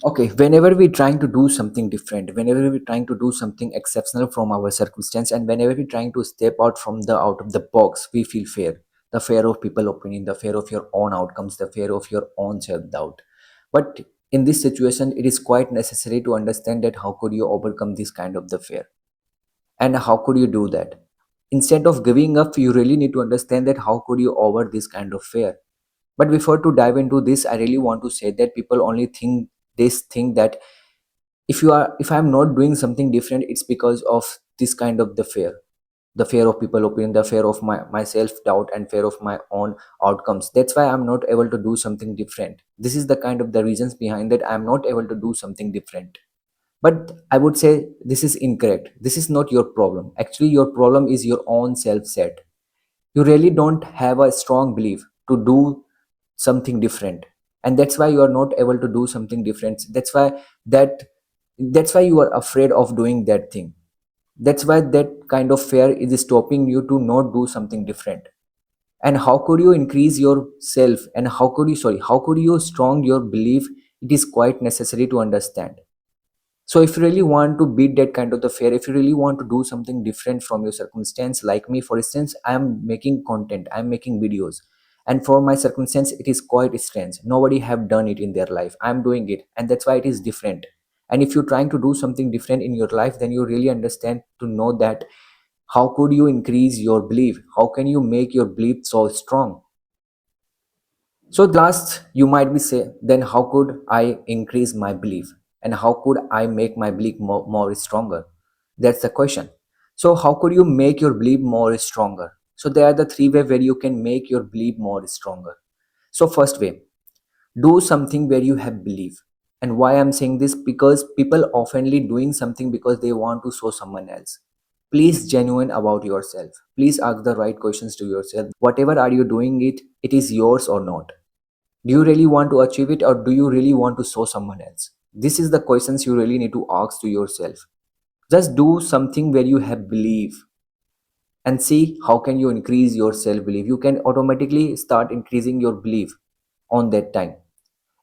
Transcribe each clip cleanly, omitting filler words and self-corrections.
Okay, whenever we're trying to do something different, whenever we're trying to do something exceptional from our circumstance, and whenever we're trying to step out of the box, we feel fear. The fear of people opinion, the fear of your own outcomes, the fear of your own self-doubt. But in this situation, it is quite necessary to understand that how could you overcome this kind of the fear, and how could you do that? Instead of giving up, you really need to understand that how could you over this kind of fear. But before to dive into this, I really want to say that people only think this thing that if I'm not doing something different, it's because of this kind of the fear of people opinion, the fear of my self doubt, and fear of my own outcomes. That's why I'm not able to do something different. This is the kind of the reasons behind that I'm not able to do something different. But I would say this is incorrect. This is not your problem. Actually, your problem is your own self set. You really don't have a strong belief to do something different, and that's why you are not able to do something different. That that's why you are afraid of doing that thing. That's why that kind of fear is stopping you to not do something different. And how could you increase yourself, and how could you strong your belief? It is quite necessary to understand. So if you really want to beat that kind of the fear, if you really want to do something different from your circumstance, like me, for instance, I am making content, I am making videos, and for my circumstance, it is quite strange. Nobody have done it in their life. I am doing it, and that's why it is different. And if you're trying to do something different in your life, then you really understand to know that how could you increase your belief? How can you make your belief so strong? So last, you might be say, then how could I increase my belief? And how could I make my belief more stronger? That's the question. So how could you make your belief more stronger? So there are the three ways where you can make your belief more stronger. So first way, do something where you have belief. And why I'm saying this? Because people oftenly doing something because they want to show someone else. Please genuine about yourself. Please ask the right questions to yourself. Whatever are you doing it is yours or not? Do you really want to achieve it, or do you really want to show someone else? This is the questions you really need to ask to yourself. Just do something where you have belief, and see how can you increase your self belief. You can automatically start increasing your belief on that time.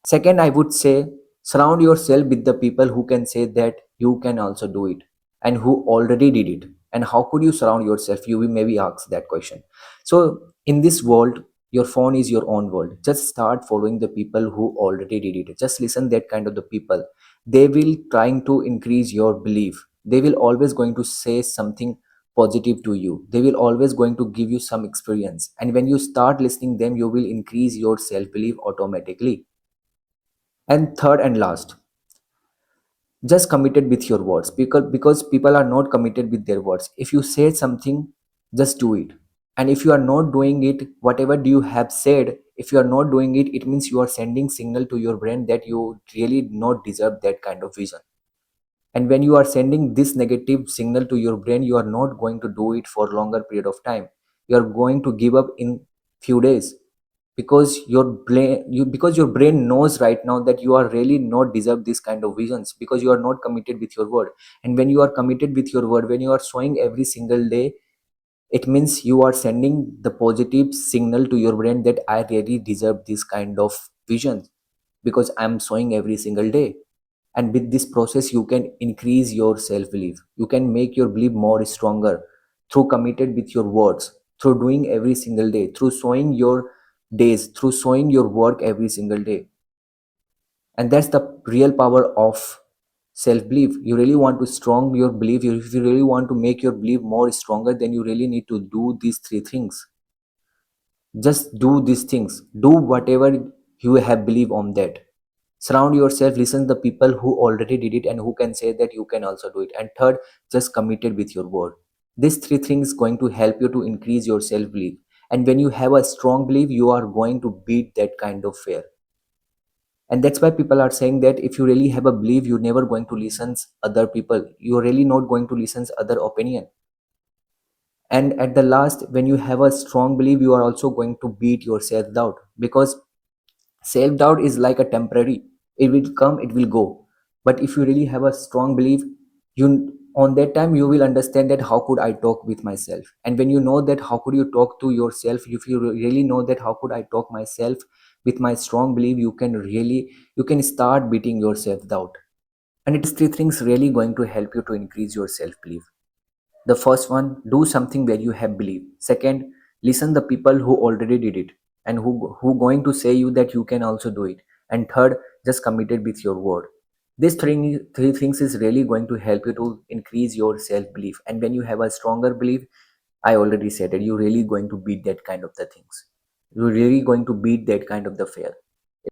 Second, I would say, surround yourself with the people who can say that you can also do it, and who already did it. And how could you surround yourself? You will maybe ask that question. So in this world, your phone is your own world. Just start following the people who already did it. Just listen that kind of the people. They will trying to increase your belief. They will always going to say something positive to you. They will always going to give you some experience, and when you start listening them, you will increase your self belief automatically. And third and last, just committed with your words, because people are not committed with their words. If you say something, just do it. And if you are not doing it, whatever do you have said, if you are not doing it, it means you are sending signal to your brain that you really not deserve that kind of vision. And when you are sending this negative signal to your brain, you are not going to do it for longer period of time. You are going to give up in few days, because because your brain knows right now that you are really not deserve this kind of visions, because you are not committed with your word. And when you are committed with your word, when you are showing every single day, it means you are sending the positive signal to your brain that I really deserve this kind of visions, because I am showing every single day. And with this process, you can increase your self belief. You can make your belief more stronger through committed with your words, through doing every single day, through showing your days, through showing your work every single day. And that's the real power of self belief. You really want to strong your belief, if you really want to make your belief more stronger, then you really need to do these three things. Just do these things. Do whatever you have believe on that. Surround yourself, listen the people who already did it and who can say that you can also do it. And third, just committed with your word. These three things going to help you to increase your self belief. And when you have a strong belief, you are going to beat that kind of fear. And that's why people are saying that if you really have a belief, you're never going to listen other people, you're really not going to listen other opinion. And at the last, when you have a strong belief, you are also going to beat your self doubt, because self doubt is like a temporary. It will come, it will go. But if you really have a strong belief, you on that time you will understand that how could I talk with myself. And when you know that how could you talk to yourself, if you really know that how could I talk myself With my strong belief, you can start beating your self doubt. And it is three things really going to help you to increase your self belief. The first one, do something where you have belief. Second, listen the people who already did it and who going to say you that you can also do it. And third, just commit it with your word. These three things is really going to help you to increase your self belief. And when you have a stronger belief, I already said that you're really going to beat that kind of the things. You're really going to beat that kind of the fear.